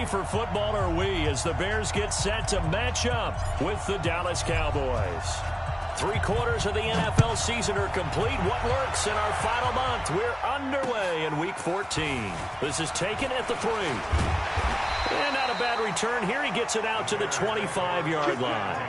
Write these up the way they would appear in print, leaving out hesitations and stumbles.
for football are we as the Bears get set to match up with the Dallas Cowboys. 3/4 of the NFL season are complete. What lurks in our final month? We're underway in Week 14. This is taken at the 3. And not a bad return here. He gets it out to the 25-yard line.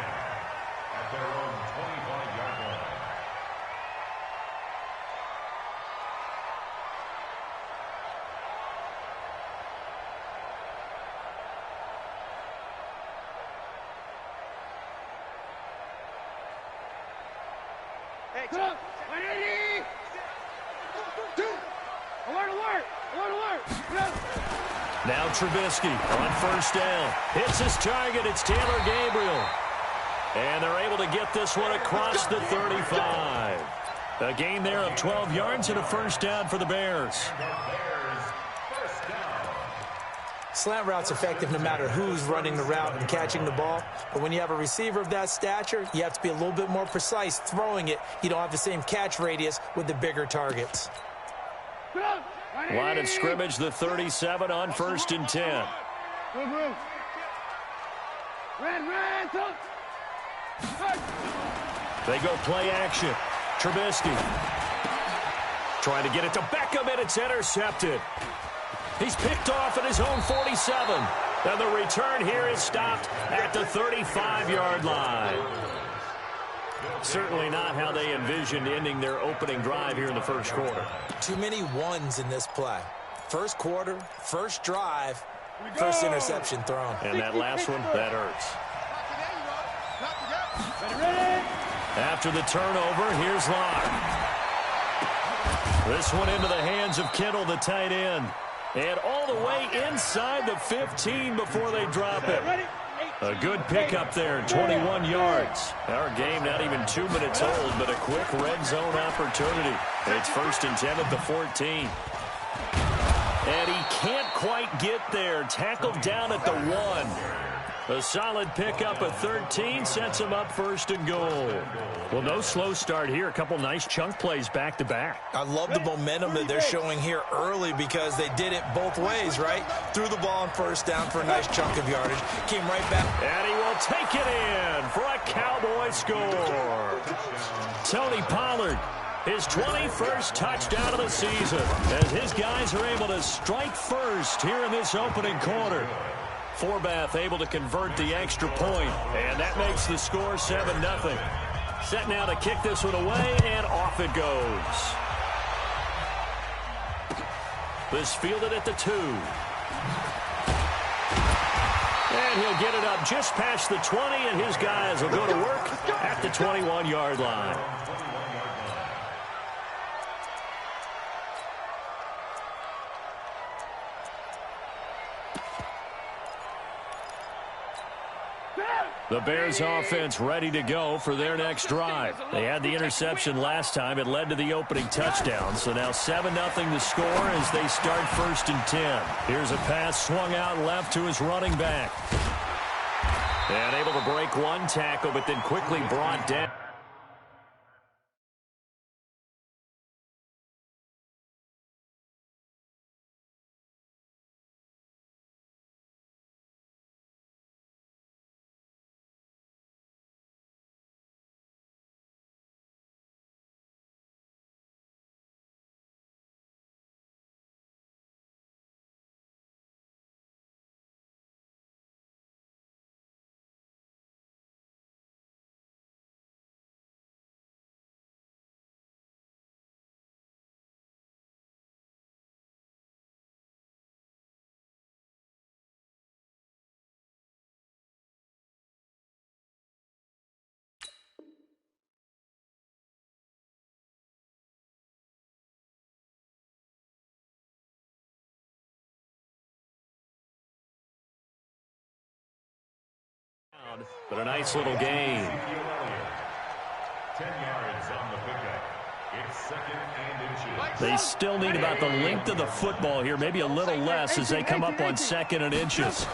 Now Trubisky on first down. Hits his target. It's Taylor Gabriel. And they're able to get this one across the 35. A gain there of 12 yards and a first down for the Bears. Slant route's effective no matter who's running the route and catching the ball. But when you have a receiver of that stature, you have to be a little bit more precise throwing it. You don't have the same catch radius with the bigger targets. Line of scrimmage, the 37 on 1st and 10. They go play action. Trubisky trying to get it to Beckham, and it's intercepted. He's picked off at his own 47. And the return here is stopped at the 35-yard line. Certainly not how they envisioned ending their opening drive here in the first quarter. Too many ones in this play. First quarter, first drive, first interception thrown. And that last one, that hurts. After the turnover, here's Locke. This one into the hands of Kittle, the tight end. And all the way inside the 15 before they drop it. A good pickup there, 21 yards. Our game not even 2 minutes old, but a quick red zone opportunity. It's 1st and 10 at the 14. And he can't quite get there. Tackled down at the 1. A solid pickup of 13 sets him up 1st and goal. Well, no slow start here. A couple nice chunk plays back-to-back. I love the momentum that they're showing here early because they did it both ways, right? Threw the ball on first down for a nice chunk of yardage. Came right back. And he will take it in for a Cowboy score. Tony Pollard, his 21st touchdown of the season, as his guys are able to strike first here in this opening quarter. Forbath able to convert the extra point, and that makes the score 7-0. Set now to kick this one away, and off it goes. This fielded at the 2. And he'll get it up just past the 20, and his guys will go to work at the 21-yard line. The Bears offense ready to go for their next drive. They had the interception last time. It led to the opening touchdown. So now 7-0 the score as they start 1st and 10. Here's a pass swung out left to his running back. And able to break one tackle, but then quickly brought down. But a nice little gain. 10 yards on the pickup. It's 2nd and inches. They still need about the length of the football here, maybe a little less as they come up on 2nd and inches.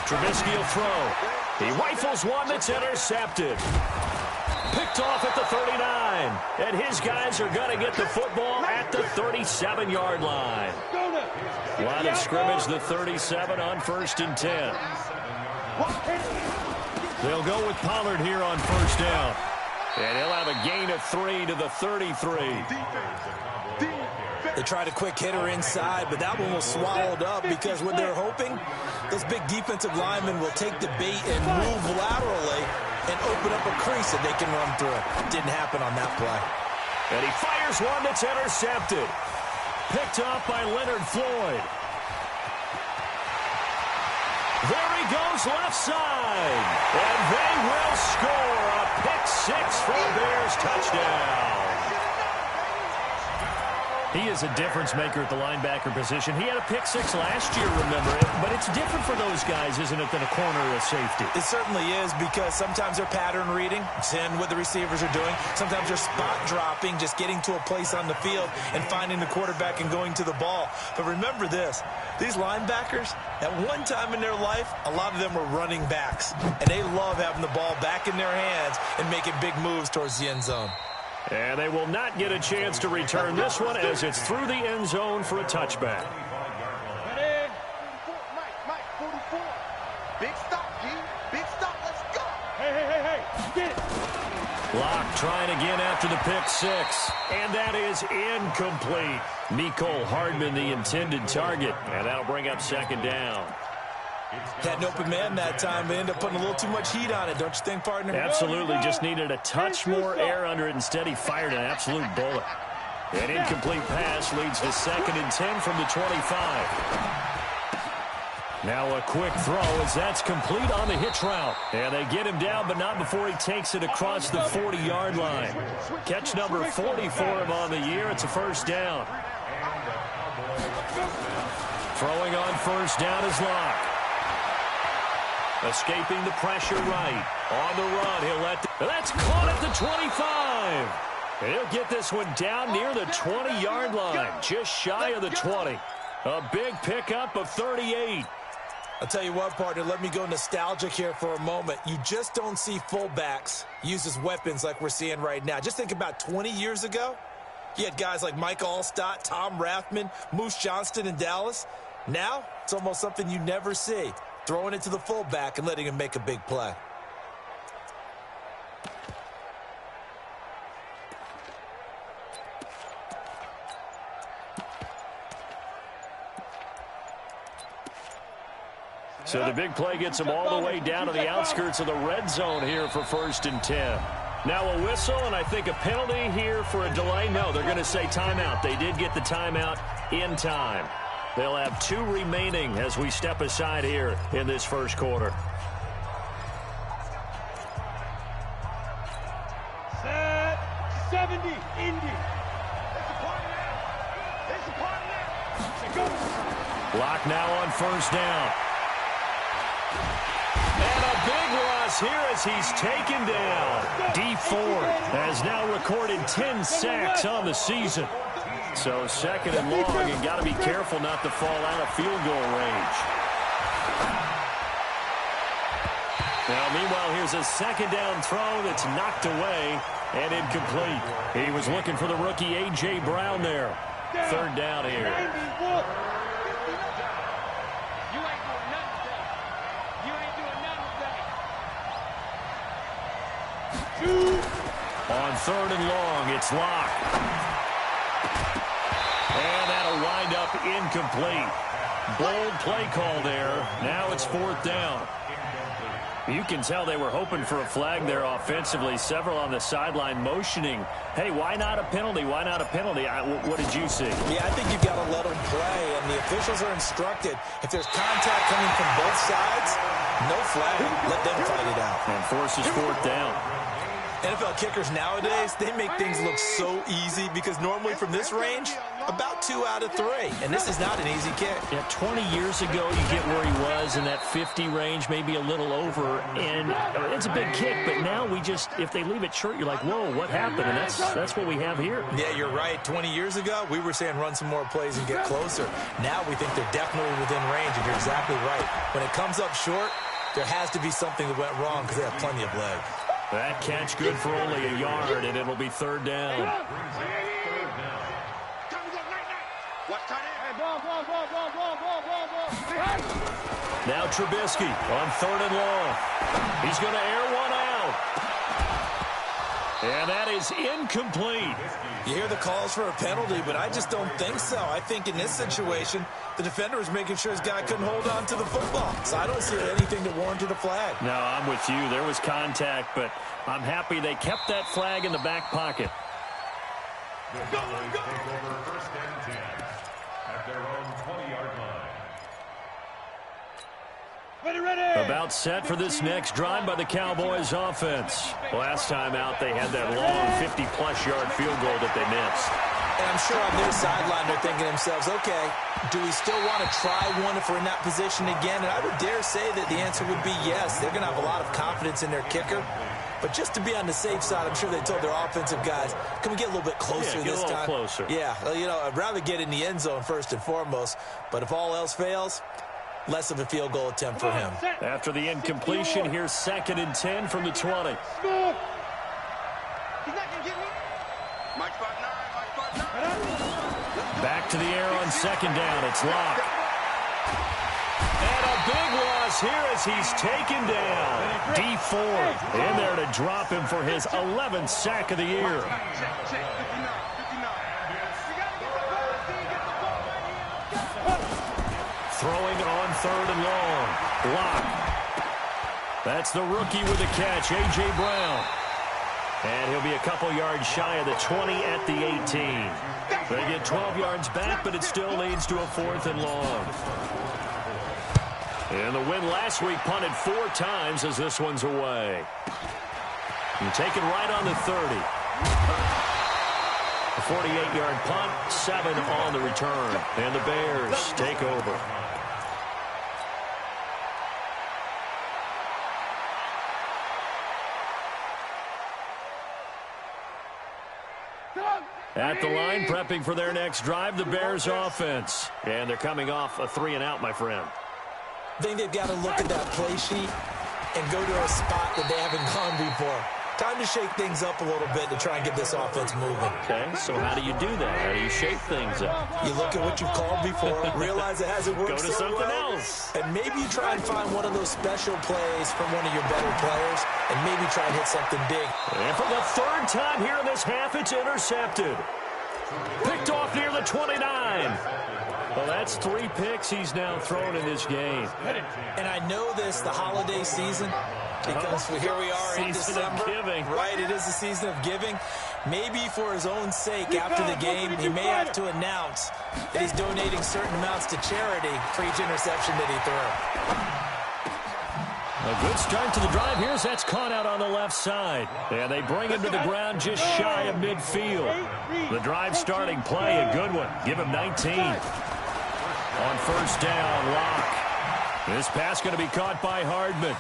Trubisky will throw. He rifles one that's intercepted. Picked off at the 39. And his guys are going to get the football at the 37-yard line. Line of scrimmage, the 37 on 1st and 10. They'll go with Pollard here on 1st down. And he'll have a gain of 3 to the 33. They tried a quick hitter inside, but that one was swallowed up because what they're hoping, those big defensive linemen will take the bait and move laterally and open up a crease that they can run through. Didn't happen on that play. And he fires one that's intercepted. Picked off by Leonard Floyd. There he goes left side. And they will score a pick six for a Bears touchdown. He is a difference maker at the linebacker position. He had a pick six last year, remember it. But it's different for those guys, isn't it, than a corner or a safety? It certainly is, because sometimes they're pattern reading, seeing what the receivers are doing. Sometimes they're spot dropping, just getting to a place on the field and finding the quarterback and going to the ball. But remember this, these linebackers, at one time in their life, a lot of them were running backs. And they love having the ball back in their hands and making big moves towards the end zone. And they will not get a chance to return this one as it's through the end zone for a touchback. Ready? Mike, 44. Big stop, G. Big stop. Let's go. Hey. Get it. Locke trying again after the pick six. And that is incomplete. Mecole Hardman, the intended target. And that'll bring up 2nd down. Had an open man that time, but ended up putting a little too much heat on it, don't you think, partner? Absolutely, just needed a touch more air under it. Instead, he fired an absolute bullet. An incomplete pass leads to 2nd and 10 from the 25. Now a quick throw as that's complete on the hitch route. And they get him down, but not before he takes it across the 40-yard line. Catch number 40 for him on the year. It's a 1st down. Throwing on 1st down is Locke. Escaping the pressure right. On the run, he'll let... That's caught at the 25. And he'll get this one down near the 20-yard line. Just shy of the 20. A big pickup of 38. I'll tell you what, partner, let me go nostalgic here for a moment. You just don't see fullbacks use as weapons like we're seeing right now. Just think about 20 years ago. You had guys like Mike Allstott, Tom Rathman, Moose Johnston in Dallas. Now, it's almost something you never see. Throwing it to the fullback and letting him make a big play. So the big play gets him all the way down to the outskirts of the red zone here for 1st and 10. Now a whistle, and I think a penalty here for a delay. No, they're going to say timeout. They did get the timeout in time. They'll have 2 remaining as we step aside here in this 1st quarter. Set 70, Indy. It's a party now. It's a party now. Go. Locke now on 1st down. And a big loss here as he's taken down. Dee Ford has now recorded 10 sacks on the season. So 2nd and long, and got to be careful not to fall out of field goal range. Now, meanwhile, here's a 2nd down throw that's knocked away and incomplete. He was looking for the rookie A.J. Brown there. 3rd down here. On 3rd and long, it's Locke. And that'll wind up incomplete. Bold play call there. Now it's 4th down. You can tell they were hoping for a flag there offensively. Several on the sideline motioning. Hey, why not a penalty? Why not a penalty? What did you see? Yeah, I think you've got to let them play, and the officials are instructed. If there's contact coming from both sides, no flag. Let them fight it out. And forces 4th down. NFL kickers nowadays, they make things look so easy because normally from this range, about 2 out of 3. And this is not an easy kick. Yeah, 20 years ago, you get where he was in that 50 range, maybe a little over, and it's a big kick. But now we just, if they leave it short, you're like, whoa, what happened? And that's what we have here. Yeah, you're right. 20 years ago, we were saying run some more plays and get closer. Now we think they're definitely within range, and you're exactly right. When it comes up short, there has to be something that went wrong because they have plenty of leg. That catch good for only a yard, and it'll be 3rd down. Watch tight end. Hey, ball. Now Trubisky on 3rd and long. He's going to air one out. And that is incomplete. You hear the calls for a penalty, but I just don't think so. I think in this situation, the defender was making sure his guy couldn't hold on to the football. So I don't see anything that warranted a flag. No, I'm with you. There was contact, but I'm happy they kept that flag in the back pocket. The Cowboys take over 1st and 10 at their own 20-yard line. Ready. About set for this next drive by the Cowboys offense. Last time out, they had that long 50-plus yard field goal that they missed. And I'm sure on their sideline they're thinking to themselves, okay, do we still want to try one if we're in that position again? And I would dare say that the answer would be yes. They're going to have a lot of confidence in their kicker. But just to be on the safe side, I'm sure they told their offensive guys, can we get a little bit closer this time? Closer. Yeah, you know, I'd rather get in the end zone first and foremost. But if all else fails, less of a field goal attempt for him. After the incompletion, here's 2nd and 10 from the 20. He's not going to get me. Mike 5'9", Mike 5'9". Back to the air on 2nd down. It's Locke. And a big loss here as he's taken down. D Ford in there to drop him for his 11th sack of the year. Throwing on 3rd and long. Locke. That's the rookie with the catch, A.J. Brown. And he'll be a couple yards shy of the 20 at the 18. They get 12 yards back, but it still leads to a 4th and long. And the win last week punted 4 times as this one's away. And taken right on the 30. A 48-yard punt, 7 on the return. And the Bears take over. At the line, prepping for their next drive, the Bears offense. And they're coming off a 3-and-out, my friend. I think they've got to look at that play sheet and go to a spot that they haven't gone before. Time to shake things up a little bit to try and get this offense moving. Okay, so how do you do that? How do you shake things up? You look at what you've called before, realize it hasn't worked Go to so something well, else. and maybe you try and find one of those special plays from one of your better players, and maybe try and hit something big. And for the 3rd time here in this half, it's intercepted. Picked off near the 29. Well, that's 3 picks he's now thrown in this game. And I know this, the holiday season, because here we are in December. Season of giving. Right, it is the season of giving. Maybe for his own sake, after the game, he may have to announce that he's donating certain amounts to charity for each interception that he threw. A good start to the drive here as that's caught out on the left side. And they bring him to the ground just shy of midfield. The drive starting play, a good one. Give him 19. On 1st down, Locke. This pass going to be caught by Hardman.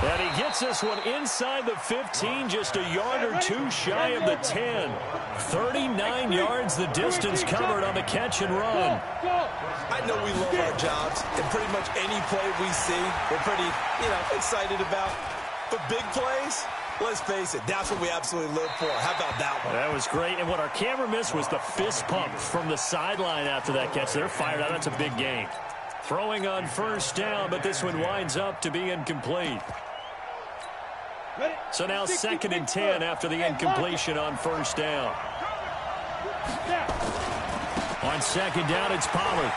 And he gets this one inside the 15, just a yard or 2 shy of the 10. 39 yards the distance covered on the catch and run. I know we love our jobs, and pretty much any play we see, we're pretty, excited about. But big plays, let's face it, that's what we absolutely live for. How about that one? That was great, and what our camera missed was the fist pump from the sideline after that catch. They're fired out. That's a big game. Throwing on 1st down, but this one winds up to be incomplete. So now 2nd and 10 after the incompletion on 1st down. On 2nd down, it's Pollard.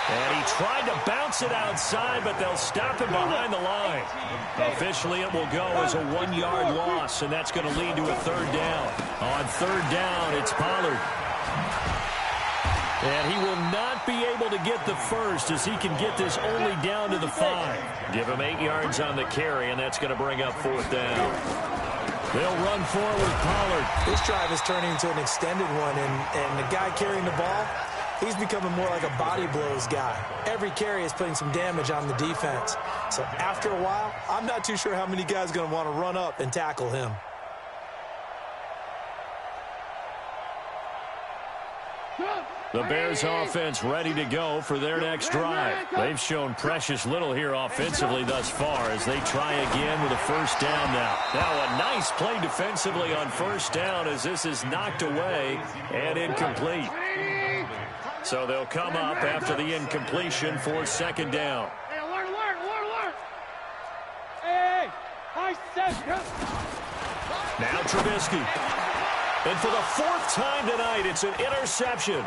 And he tried to bounce it outside, but they'll stop him behind the line. Officially, it will go as a 1-yard loss, and that's going to lead to a 3rd down. On 3rd down, it's Pollard. And he will not be able to get the first as he can get this only down to the 5. Give him 8 yards on the carry, and that's going to bring up 4th down. They'll run forward Pollard. This drive is turning into an extended one, and the guy carrying the ball, he's becoming more like a body blows guy. Every carry is putting some damage on the defense. So after a while, I'm not too sure how many guys are going to want to run up and tackle him. The Bears offense ready to go for their next drive. They've shown precious little here offensively thus far as they try again with a 1st down now. Now a nice play defensively on 1st down as this is knocked away and incomplete. So they'll come up after the incompletion for second down. Hey, alert, alert, alert, alert. Hey, high set. Now Trubisky. And for the fourth time tonight, it's an interception.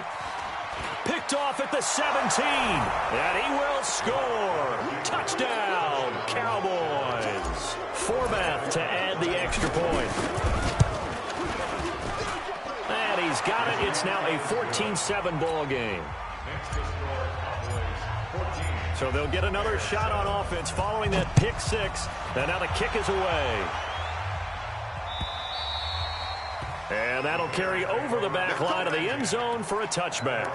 Picked off at the 17. And he will score. Touchdown, Cowboys. Forbath to add the extra point. And he's got it. It's now a 14-7 ball game. So they'll get another shot on offense following that pick six. And now the kick is away. And that'll carry over the back line of the end zone for a touchback.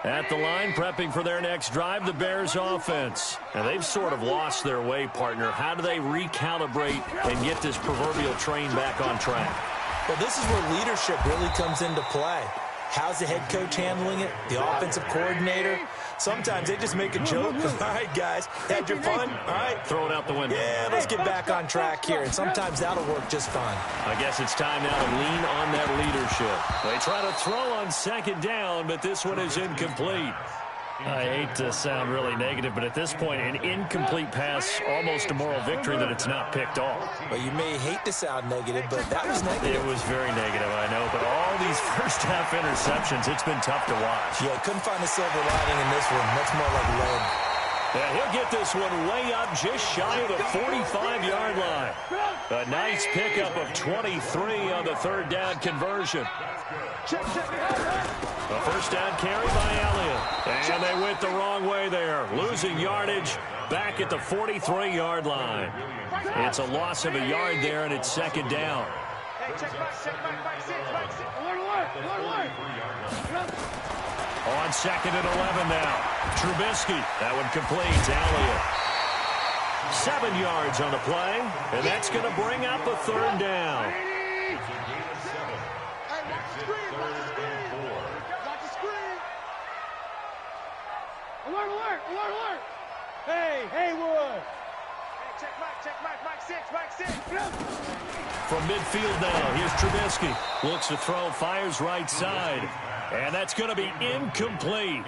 At the line, prepping for their next drive, the Bears offense. And they've sort of lost their way, partner. How do they recalibrate and get this proverbial train back on track? Well, this is where leadership really comes into play. How's the head coach handling it? The offensive coordinator? Sometimes they just make a joke. All right, guys, had your fun? All right. Throw it out the window. Yeah, let's get back on track here. And sometimes that'll work just fine. I guess it's time now to lean on that leadership. They try to throw on second down, but this one is incomplete. I hate to sound really negative, but at this point, an incomplete pass, almost a moral victory that it's not picked off. Well, you may hate to sound negative, but that was negative. It was very negative, I know, but all these first-half interceptions, it's been tough to watch. Yeah, couldn't find a silver lining in this one. That's more like lead. Yeah, he'll get this one way up just shy of the 45-yard line. A nice pickup of 23 on the third down conversion. A first down carry by Elliott. And they went the wrong way there. Losing yardage back at the 43-yard line. It's a loss of a yard there, and it's second down. On second and 11 now. Trubisky. That one completes. Elliott. 7 yards on the play. And that's going to bring up a third down. Alert, alert, alert, alert. Hey, Haywood. Hey, check Mike 6. From midfield now, here's Trubisky. Looks to throw, fires right side. And that's going to be incomplete.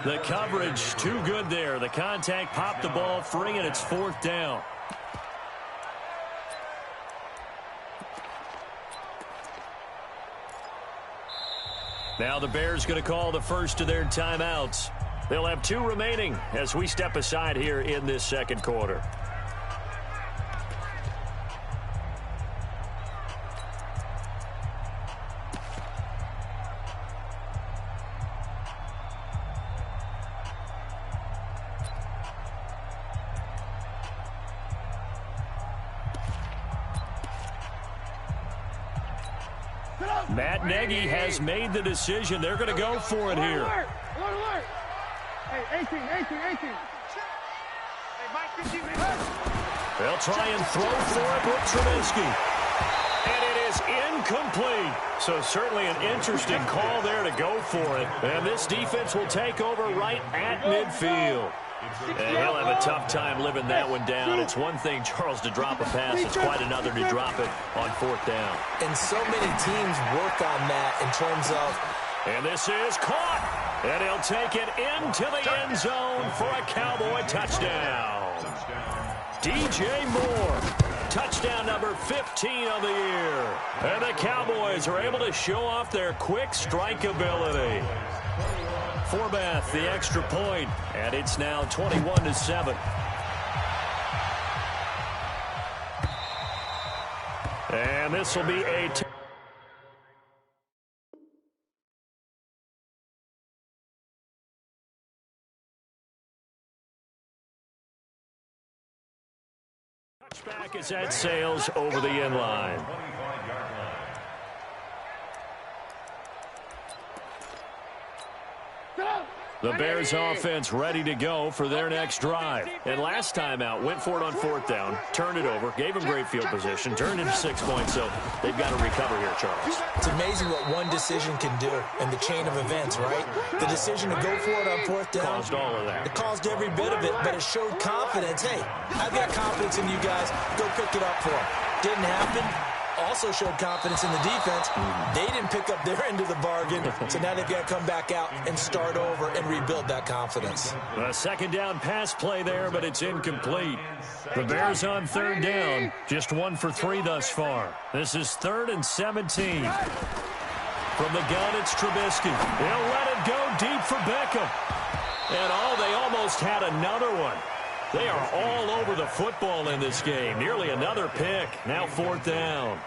The coverage too good there. The contact popped the ball free, and it's fourth down. Now the Bears going to call the first of their timeouts. They'll have 2 remaining as we step aside here in this second quarter. Matt Nagy has made the decision. They're going to go for it here. Alert, alert. Hey, 18. Hey, Mike 15. They'll try and throw for it with Trubisky. And it is incomplete. So certainly an interesting call there to go for it. And this defense will take over right at midfield. And he'll have a tough time living that one down. It's one thing, Charles, to drop a pass. It's quite another to drop it on fourth down. And so many teams work on that in terms of... And this is caught. And he'll take it into the end zone for a Cowboy touchdown. DJ Moore. Touchdown number 15 of the year. And the Cowboys are able to show off their quick strike ability. Forbath, the extra point, and it's now 21-7. And this will be a touchback as that sails over the end line. The Bears offense ready to go for their next drive. And last time out, went for it on fourth down, turned it over, gave them great field position, turned into 6 points, so they've got to recover here, Charles. It's amazing what one decision can do in the chain of events, right? The decision to go for it on fourth down. Caused all of that. It caused every bit of it, but it showed confidence. Hey, I've got confidence in you guys. Go pick it up for them. Didn't happen. also showed confidence in the defense. They didn't pick up their end of the bargain, so now they've got to come back out and start over and rebuild that confidence. A second down pass play there, but it's incomplete. The Bears on third down, just 1 for 3 thus far. This is 3rd and 17. From the gun, it's Trubisky. He'll let it go deep for Beckham. And they almost had another one. They are all over the football in this game. Nearly another pick. Now 4th down.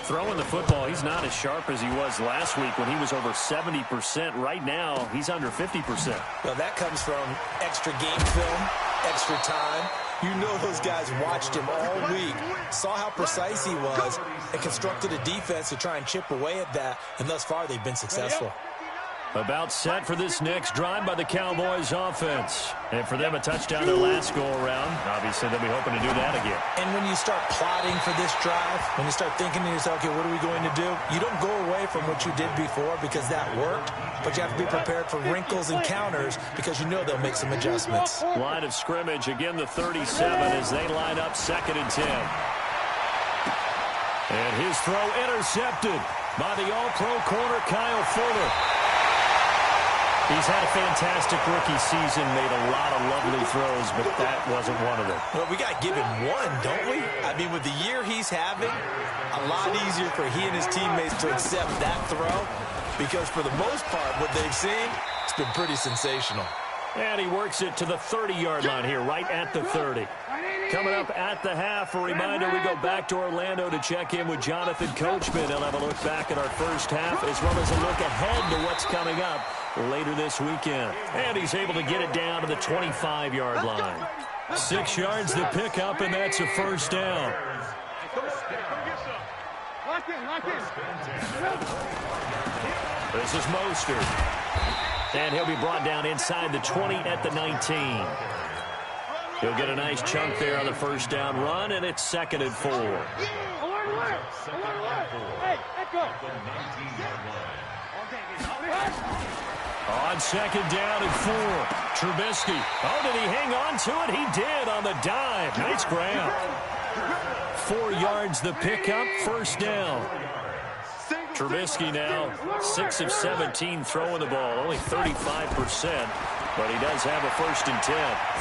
Throwing the football, he's not as sharp as he was last week when he was over 70%. Right now, he's under 50%. Well, that comes from extra game film, extra time. You know those guys watched him all week, saw how precise he was, and constructed a defense to try and chip away at that, and thus far they've been successful. About set for this next drive by the Cowboys offense. And for them, a touchdown their last go-around. Obviously, they'll be hoping to do that again. And when you start plotting for this drive, when you start thinking to yourself, okay, what are we going to do? You don't go away from what you did before because that worked, but you have to be prepared for wrinkles and counters because you know they'll make some adjustments. Line of scrimmage, again the 37 as they line up 2nd and 10. And his throw intercepted by the all-pro corner Kyle Fuller. He's had a fantastic rookie season, made a lot of lovely throws, but that wasn't one of them. Well, we got to give him one, don't we? I mean, with the year he's having, a lot easier for he and his teammates to accept that throw because for the most part, what they've seen, it's been pretty sensational. And he works it to the 30-yard line here, right at the 30. Coming up at the half, a reminder, we go back to Orlando to check in with Jonathan Coachman. He'll have a look back at our first half as well as a look ahead to what's coming up later this weekend. And he's able to get it down to the 25-yard line. 6 yards to pick up, and that's a 1st down. This is Mostert. And he'll be brought down inside the 20 at the 19. He'll get a nice chunk there on the 1st down run, and it's 2nd and 4. On 2nd down and 4, Trubisky. Oh, did he hang on to it? He did on the dive. Nice grab. 4 yards the pickup, 1st down. Trubisky now 6 of 17 throwing the ball, only 35%, but he does have a 1st and 10.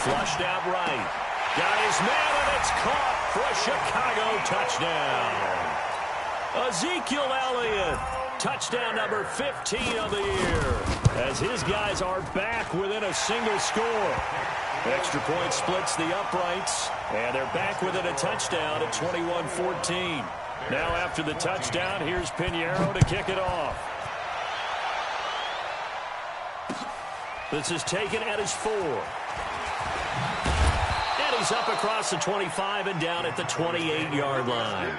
Flushed out right. Got his man, and it's caught for a Chicago touchdown. Ezekiel Elliott, touchdown number 15 of the year, as his guys are back within a single score. Extra point splits the uprights, and they're back within a touchdown at 21-14. Now after the touchdown, here's Pinheiro to kick it off. This is taken at his 4. And he's up across the 25 and down at the 28-yard line.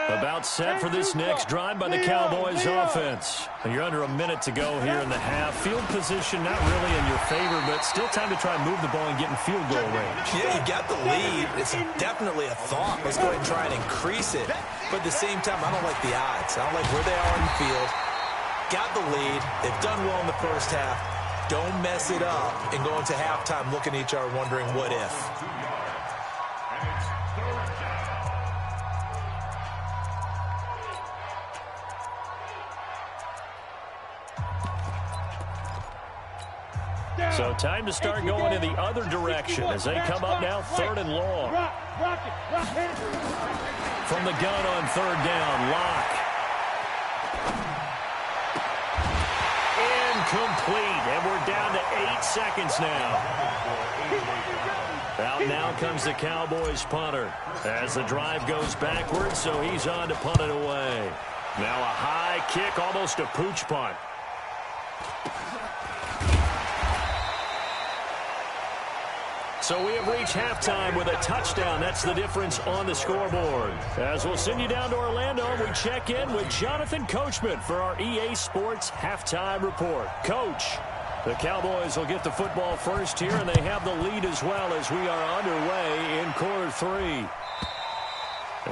About set for this next drive by the Cowboys offense. And you're under a minute to go here in the half. Field position not really in your favor, but still time to try and move the ball and get in field goal range. Yeah, you got the lead. It's definitely a thought. Let's go ahead and try and increase it. But at the same time, I don't like the odds. I don't like where they are in the field. Got the lead. They've done well in the first half. Don't mess it up and go into halftime looking at each other wondering what if. So time to start going in the other direction as they come up now 3rd and long. From the gun on 3rd down, Locke. Incomplete, and we're down to 8 seconds now. Out now comes the Cowboys punter as the drive goes backwards, so he's on to punt it away. Now a high kick, almost a pooch punt. So we have reached halftime with a touchdown. That's the difference on the scoreboard. As we'll send you down to Orlando, we check in with Jonathan Coachman for our EA Sports Halftime Report. Coach, the Cowboys will get the football first here, and they have the lead as well as we are underway in quarter 3.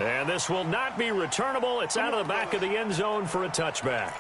And this will not be returnable. It's out of the back of the end zone for a touchback.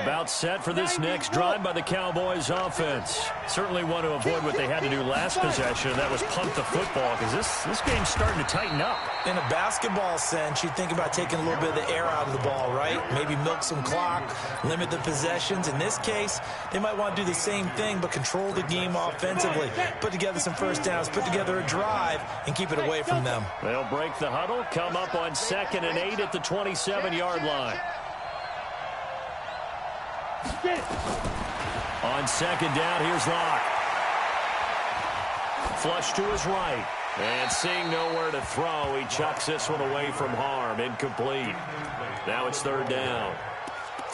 About set for this next drive by the Cowboys offense. Certainly want to avoid what they had to do last possession, and that was punt the football, because this game's starting to tighten up. In a basketball sense, you think about taking a little bit of the air out of the ball, right? Maybe milk some clock, limit the possessions. In this case, they might want to do the same thing, but control the game offensively. Put together some first downs, put together a drive, and keep it away from them. They'll break the huddle, come up on 2nd and 8 at the 27-yard line. On 2nd down, here's Locke. Flush to his right. And seeing nowhere to throw, he chucks this one away from harm. Incomplete. Now it's 3rd down.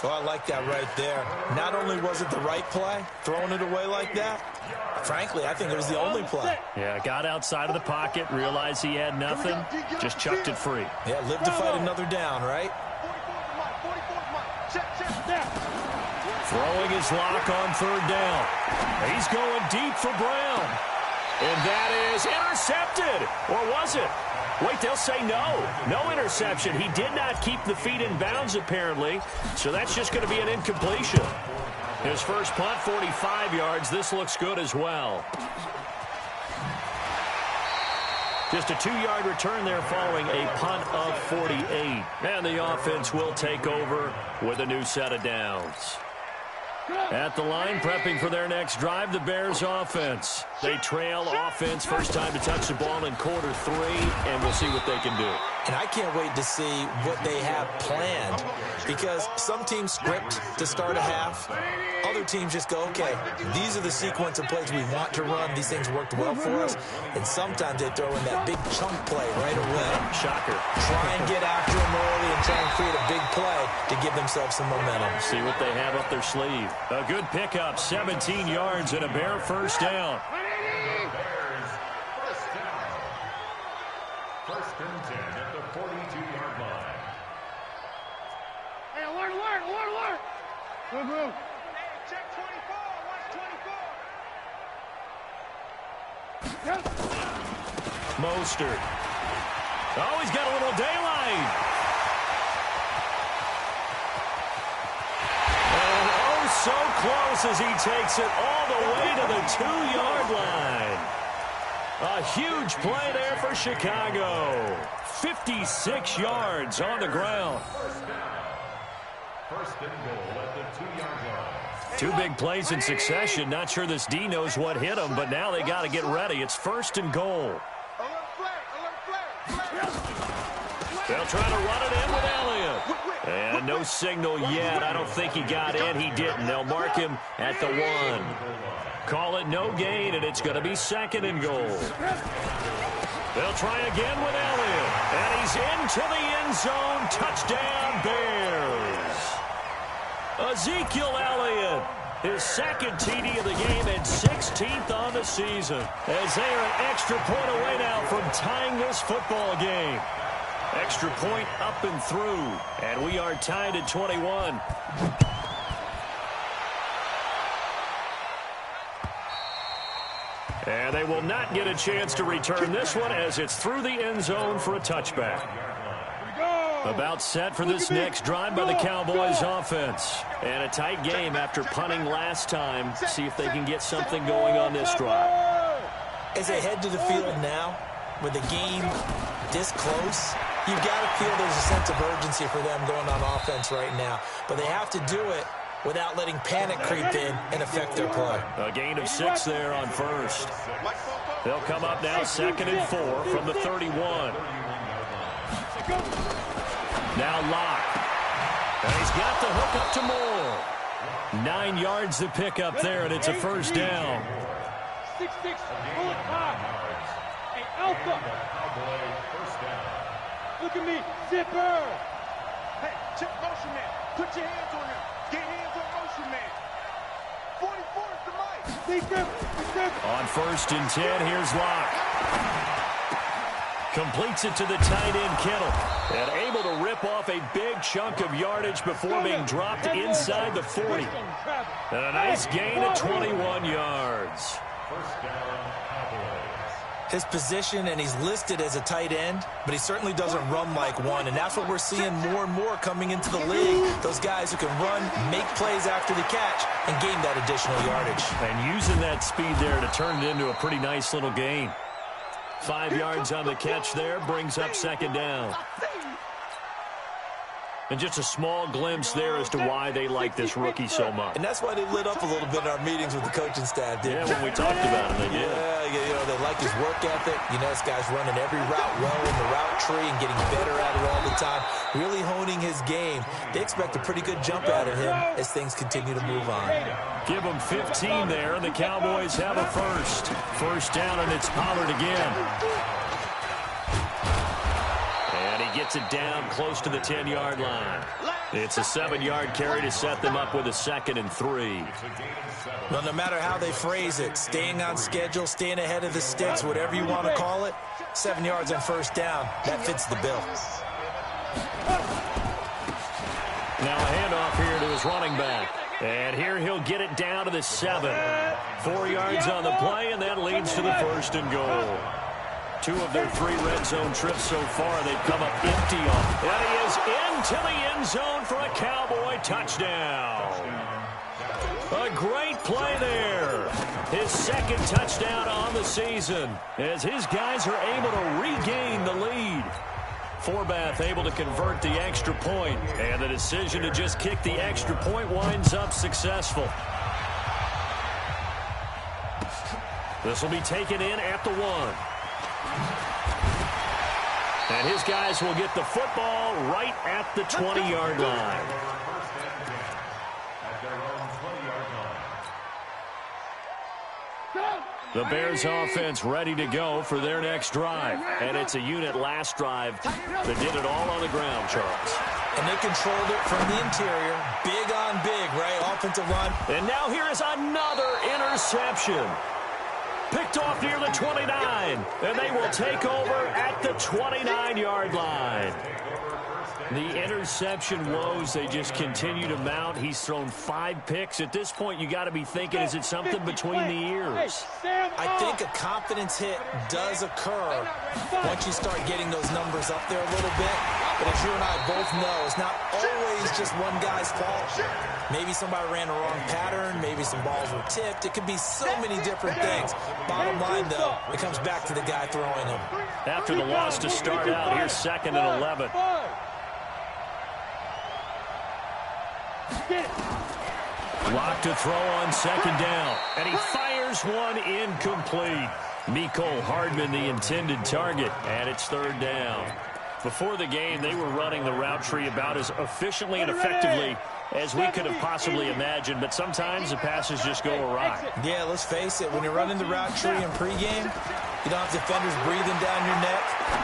Oh, I like that right there. Not only was it the right play, throwing it away like that, frankly, I think it was the only play. Yeah, got outside of the pocket, realized he had nothing, just chucked it free. Yeah, live to fight another down, right? Throwing his Lock on 3rd down. He's going deep for Brown. And that is intercepted. Or was it? Wait, they'll say no. No interception. He did not keep the feet in bounds, apparently. So that's just going to be an incompletion. His first punt, 45 yards. This looks good as well. Just a 2-yard return there following a punt of 48. And the offense will take over with a new set of downs. At the line, prepping for their next drive, the Bears offense. They trail offense, first time to touch the ball in quarter 3, and we'll see what they can do. And I can't wait to see what they have planned, because some teams script to start a half. Other teams just go, okay, these are the sequence of plays we want to run. These things worked well for us. And sometimes they throw in that big chunk play right away. Shocker. Try and get after them early and try and create a big play to give themselves some momentum. See what they have up their sleeve. A good pickup, 17 yards and a Bear first down. Bears first down. 1st and 10 at the 42-yard line. Hey, alert, alert, alert, alert. Move, move. Check 24. Watch 24. Yep. Mostert. Oh, he's got a little daylight. And oh, so close as he takes it all the way to the 2-yard line. A huge play there for Chicago. 56 yards on the ground. First and goal at the 2-yard line. 2 big plays in succession. Not sure this D knows what hit him, but now they got to get ready. It's 1st and goal. They'll try to run it in with Elliott. And no signal yet. I don't think he got in. He didn't. They'll mark him at the 1. Call it no gain, and it's going to be 2nd and goal. They'll try again with Elliott. And he's into the end zone. Touchdown, Bears. Ezekiel Elliott, his 2nd TD of the game and 16th on the season. As they are an extra point away now from tying this football game. Extra point up and through. And we are tied at 21. And they will not get a chance to return this one as it's through the end zone for a touchback. About set for this next drive by the Cowboys offense. And a tight game after punting last time. See if they can get something going on this drive. As they head to the field now, with the game this close, you've got to feel there's a sense of urgency for them going on offense right now. But they have to do it without letting panic creep in and affect their play. A gain of 6 there on 1st. They'll come up now 2nd and 4 from the 31. Now Locke. And he's got the hook up to Moore. 9 yards to pick up there, and it's a first down. 6'6", pull it high. Hey, Alpha. Look at me, zipper. Hey, check motion man. Put your hands on him. Get hands on motion man. 44 is the mic. On 1st and 10, here's Locke. Completes it to the tight end, Kittle. And able to rip off a big chunk of yardage before being dropped inside the 40. And a nice gain of 21 yards. First down, Cowboys. his position, and he's listed as a tight end, but he certainly doesn't run like one, and that's what we're seeing more and more coming into the league. Those guys who can run, make plays after the catch, and gain that additional yardage. And using that speed there to turn it into a pretty nice little gain. 5 yards on the catch there, brings up second down. And just a small glimpse there as to why they like this rookie so much. And that's why they lit up a little bit in our meetings with the coaching staff, didn't Yeah, when we talked about him, they did. Yeah, they like his work ethic. This guy's running every route well in the route tree and getting better at it all the time, really honing his game. They expect a pretty good jump out of him as things continue to move on. Give him 15 there, and the Cowboys have a first. First down, and it's Pollard again. And he gets it down close to the 10-yard line. It's a 7-yard carry to set them up with a 2nd and 3. Well, no matter how they phrase it, staying on schedule, staying ahead of the sticks, whatever you want to call it, 7 yards on first down, that fits the bill. Now a handoff here to his running back. And here he'll get it down to the 7. 4 yards on the play, and that leads to the 1st and goal. 2 of their 3 red zone trips so far, they've come up empty on. And he is into the end zone for a Cowboy touchdown. A great play there. His 2nd touchdown on the season as his guys are able to regain the lead. Forbath able to convert the extra point, and the decision to just kick the extra point winds up successful. This will be taken in at the 1. And his guys will get the football right at the 20-yard line. The Bears offense ready to go for their next drive. And it's a unit last drive that did it all on the ground, Charles. And they controlled it from the interior. Big on big, right? Offensive line. And now here is another interception. Picked off near the 29. And they will take over at the 29-yard line. The interception woes, they just continue to mount. He's thrown 5 picks. At this point, you got to be thinking, is it something between the ears? I think a confidence hit does occur once you start getting those numbers up there a little bit. But as you and I both know, it's not always just one guy's fault. Maybe somebody ran the wrong pattern. Maybe some balls were tipped. It could be so many different things. Bottom line, though, it comes back to the guy throwing them. After the loss to start out, here's 2nd and 11. Lock to throw on 2nd down. And he fires one incomplete. Mecole Hardman, the intended target. And it's 3rd down. Before the game, they were running the route tree about as efficiently and effectively as we could have possibly imagined, but sometimes the passes just go awry. Yeah, let's face it. When you're running the route tree in pregame, you don't have defenders breathing down your neck.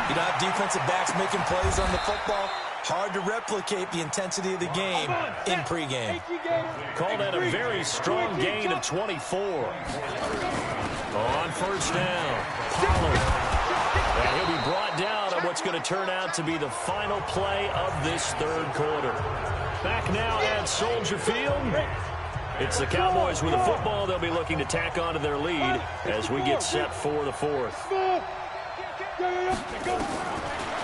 You don't have defensive backs making plays on the football. Hard to replicate the intensity of the game in pregame. Call that a very strong gain of 24. On first down, Pollard. And he'll be brought down on what's going to turn out to be the final play of this 3rd quarter. Back now at Soldier Field. It's the Cowboys with the football. They'll be looking to tack onto their lead as we get set for the 4th.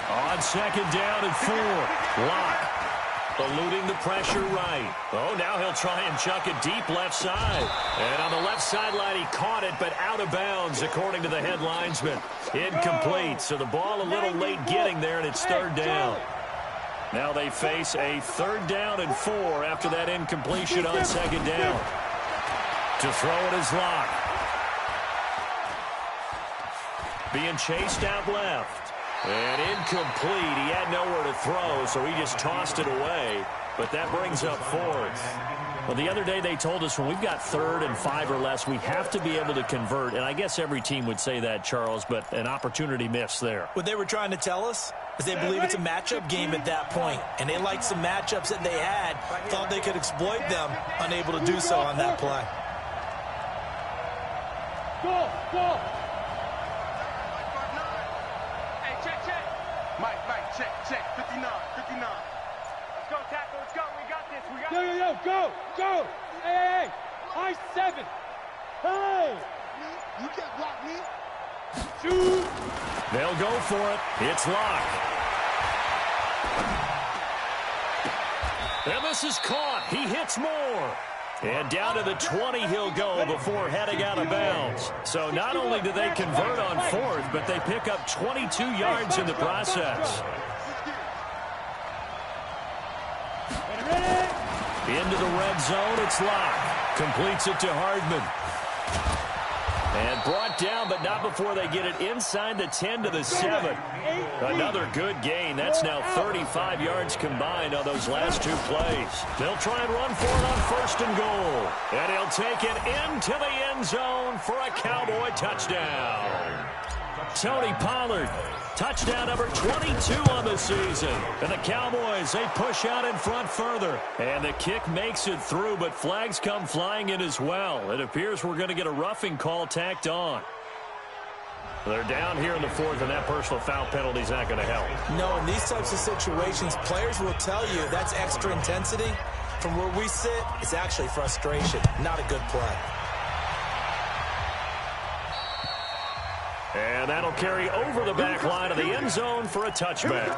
On 2nd down and 4. Lock. Eluding the pressure right. Oh, now he'll try and chuck it deep left side. And on the left sideline, he caught it, but out of bounds, according to the head linesman. Incomplete, so the ball a little late getting there, and it's 3rd down. Now they face a 3rd down and 4 after that incompletion on 2nd down. To throw it is Lock. Being chased out left. And incomplete. He had nowhere to throw, so he just tossed it away. But that brings up 4th. Well, the other day they told us when we've got 3rd and 5 or less, we have to be able to convert. And I guess every team would say that, Charles, but an opportunity missed there. What they were trying to tell us is they believe it's a matchup game at that point. And they liked some matchups that they had, thought they could exploit them, unable to do so on that play. Go! Check, 59. Let's go, tackle, let's go, we got this, go! Hey, I7. Hey! You can't block me. They'll go for it. It's Locke. And this is caught. He hits more. And down to the 20 he'll go before heading out of bounds. So not only do they convert on fourth, but they pick up 22 yards in the process. Into the red zone, it's Locke. Completes it to Hardman. And brought down, but not before they get it inside the 10 to the 7. Another good gain. That's now 35 yards combined on those last two plays. They'll try and run for it on first and goal. And he'll take it into the end zone for a Cowboy touchdown. Tony Pollard, touchdown number 22 on the season. And the Cowboys, they push out in front further. And the kick makes it through, but flags come flying in as well. It appears we're going to get a roughing call tacked on. They're down here in the fourth, and that personal foul penalty is not going to help. No, in these types of situations, players will tell you that's extra intensity. From where we sit, it's actually frustration, not a good play. And that'll carry over the back line of the end zone for a touchback.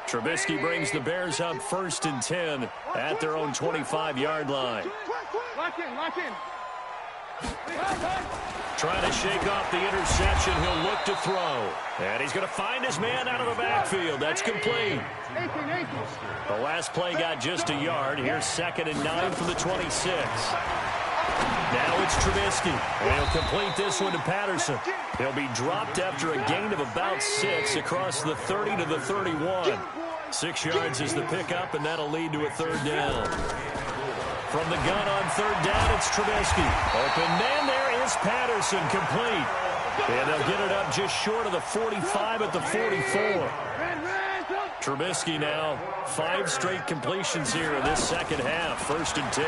Trubisky brings the Bears up 1st and 10 at their own 25-yard line. Lock in, lock in. Trying to shake off the interception. He'll look to throw. And he's going to find his man out of the backfield. That's complete. The last play got just a yard. Here's 2nd and 9 from the 26. Now it's Trubisky. And he'll complete this one to Patterson. He'll be dropped after a gain of about 6 across the 30 to the 31. 6 yards is the pickup, and that'll lead to a 3rd down. From the gun on 3rd down, it's Trubisky. Open man, there is Patterson, complete. And they'll get it up just short of the 45 at the 44. Trubisky now 5 straight completions here in this second half. 1st and 10.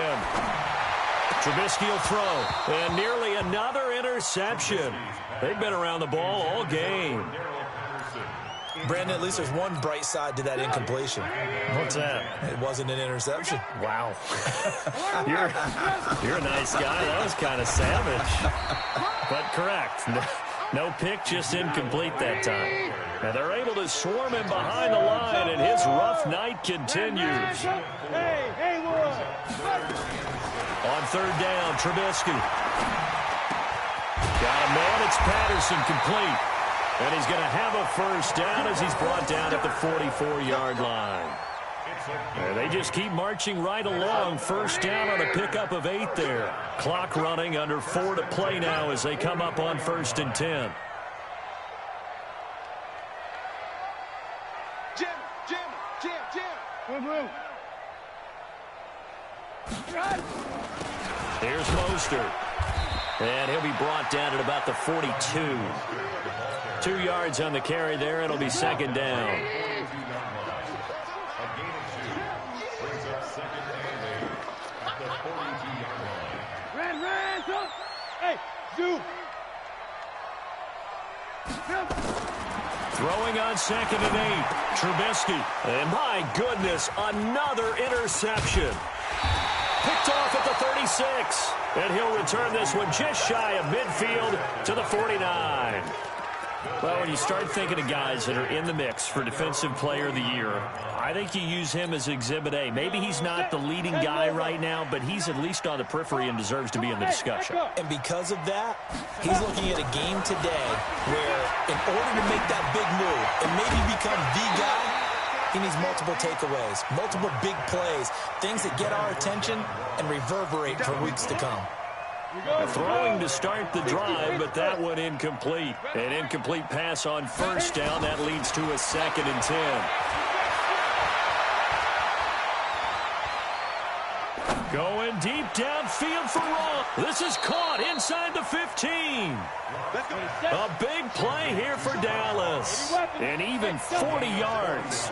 Trubisky will throw. And nearly another interception. They've been around the ball all game. Brandon, at least there's one bright side to that incompletion. What's that? It wasn't an interception. Wow. You're a nice guy. That was kind of savage. But correct. No pick, just incomplete that time. And they're able to swarm him behind the line, and his rough night continues. On 3rd down, Trubisky. Got a man, it's Patterson, complete. And he's going to have a 1st down as he's brought down at the 44-yard line. And they just keep marching right along. 1st down on a pickup of 8 there. Clock running, under 4 to play now as they come up on 1st and 10. Here's Mostert. And he'll be brought down at about the 42. 2 yards on the carry there. It'll be 2nd down. Throwing on 2nd and 8. Trubisky. And my goodness, another interception. Picked off at the 36. And he'll return this one just shy of midfield to the 49. Well, when you start thinking of guys that are in the mix for Defensive Player of the Year, I think you use him as Exhibit A. Maybe he's not the leading guy right now, but he's at least on the periphery and deserves to be in the discussion. And because of that, he's looking at a game today where in order to make that big move and maybe become the guy, he needs multiple takeaways, multiple big plays, things that get our attention and reverberate for weeks to come. Throwing to start the drive, but that one incomplete. An incomplete pass on 1st down. That leads to a 2nd and 10. Going deep downfield for Ross. This is caught inside the 15. A big play here for Dallas. And even 40 yards.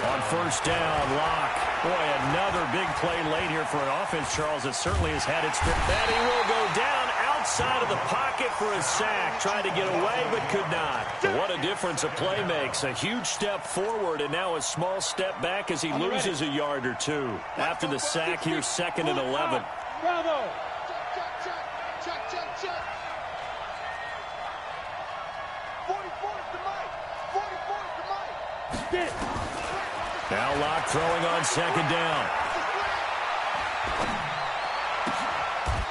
On 1st down, Locke. Boy, another big play late here for an offense, Charles, that certainly has had its grip. That he will go down outside of the pocket for a sack. Tried to get away, but could not. But what a difference a play makes. A huge step forward, and now a small step back as he loses a yard or two. After the sack, here's 2nd and 11. check. 44 is the mic. 44 is the mic. Get it. Now Locke throwing on second down.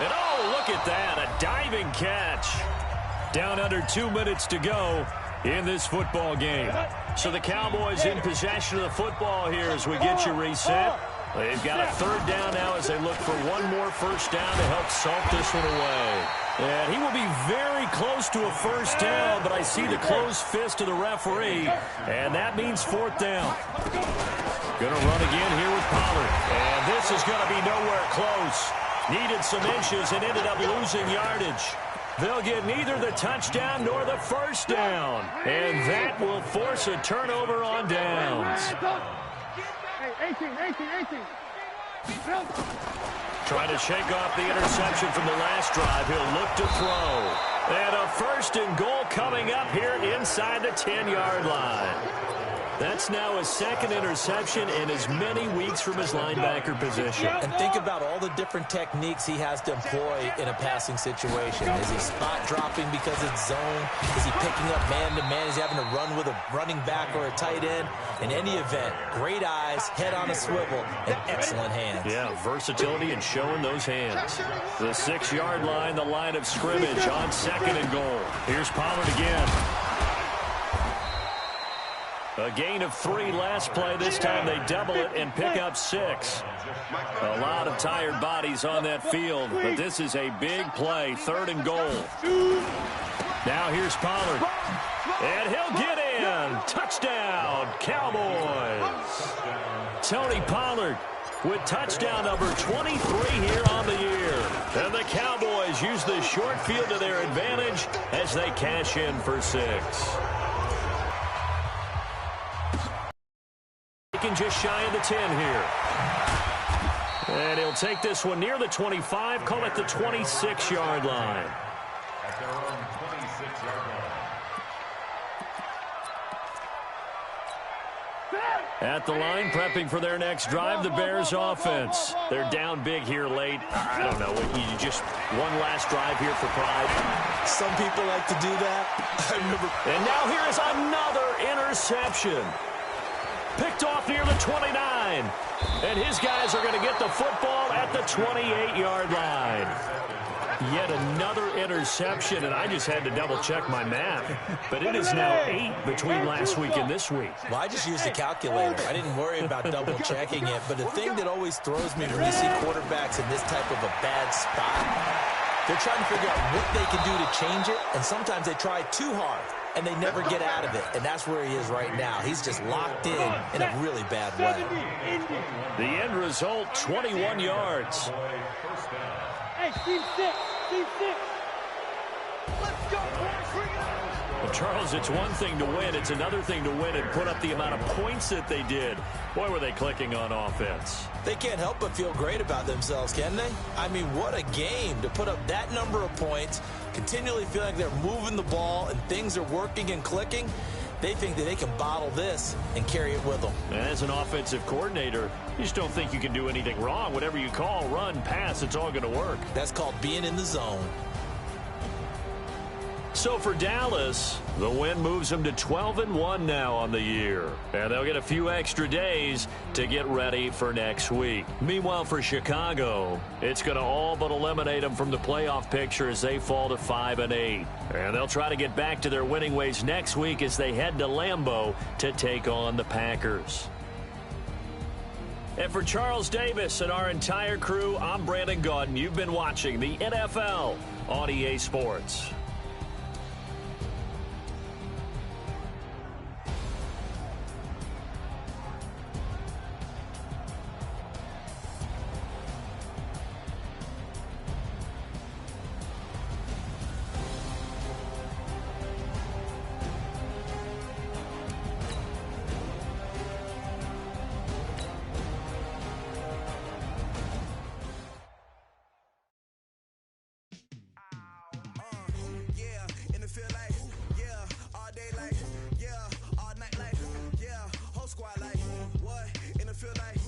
And oh, look at that, a diving catch. Down under 2 minutes to go in this football game. So the Cowboys in possession of the football here as we get you reset. They've got a third down now as they look for one more first down to help salt this one away. And he will be very close to a first down, but I see the closed fist of the referee, and that means fourth down. Going to run again here with Pollard. And this is going to be nowhere close. Needed some inches and ended up losing yardage. They'll get neither the touchdown nor the first down. And that will force a turnover on downs. 18. Trying to shake off the interception from the last drive. He'll look to throw. And a first and goal coming up here inside the 10-yard line. That's now his second interception in as many weeks from his linebacker position. And think about all the different techniques he has to employ in a passing situation. Is he spot dropping because it's zone? Is he picking up man-to-man? Is he having to run with a running back or a tight end? In any event, great eyes, head on a swivel, and excellent hands. Yeah, versatility and showing those hands. The 6-yard line, the line of scrimmage on second and goal. Here's Pollard again. A gain of 3 last play. This time they double it and pick up 6. A lot of tired bodies on that field, but this is a big play, third and goal. Now here's Pollard. And he'll get in. Touchdown, Cowboys. Tony Pollard with touchdown number 23 here on the year. And the Cowboys use the short field to their advantage as they cash in for 6. Just shy of the 10 here. And he'll take this one near the 25, call it the 26-yard line. At their own 26-yard line. At the line, prepping for their next drive, the Bears offense. They're down big here late. I don't know, you just one last drive here for pride. Some people like to do that. I remember. And now here is another interception. Picked off near the 29. And his guys are going to get the football at the 28-yard line. Yet another interception, and I just had to double-check my math. But it is now 8 between last week and this week. Well, I just used a calculator. I didn't worry about double-checking it. But the thing that always throws me when you see quarterbacks in this type of a bad spot, they're trying to figure out what they can do to change it, and sometimes they try too hard, and they never get out of it. And that's where he is right now. He's just locked in a really bad way. The end result, 21 yards. Hey, team 6. Let's go, boys. Bring it on. Well, Charles, it's one thing to win. It's another thing to win and put up the amount of points that they did. Boy, were they clicking on offense. They can't help but feel great about themselves, can they? I mean, what a game to put up that number of points, continually feeling like they're moving the ball and things are working and clicking. They think that they can bottle this and carry it with them. And as an offensive coordinator, you just don't think you can do anything wrong. Whatever you call, run, pass, it's all going to work. That's called being in the zone. So for Dallas, the win moves them to 12-1 now on the year. And they'll get a few extra days to get ready for next week. Meanwhile, for Chicago, it's going to all but eliminate them from the playoff picture as they fall to 5-8. And they'll try to get back to their winning ways next week as they head to Lambeau to take on the Packers. And for Charles Davis and our entire crew, I'm Brandon Gaudin. You've been watching the NFL on EA Sports. Feel like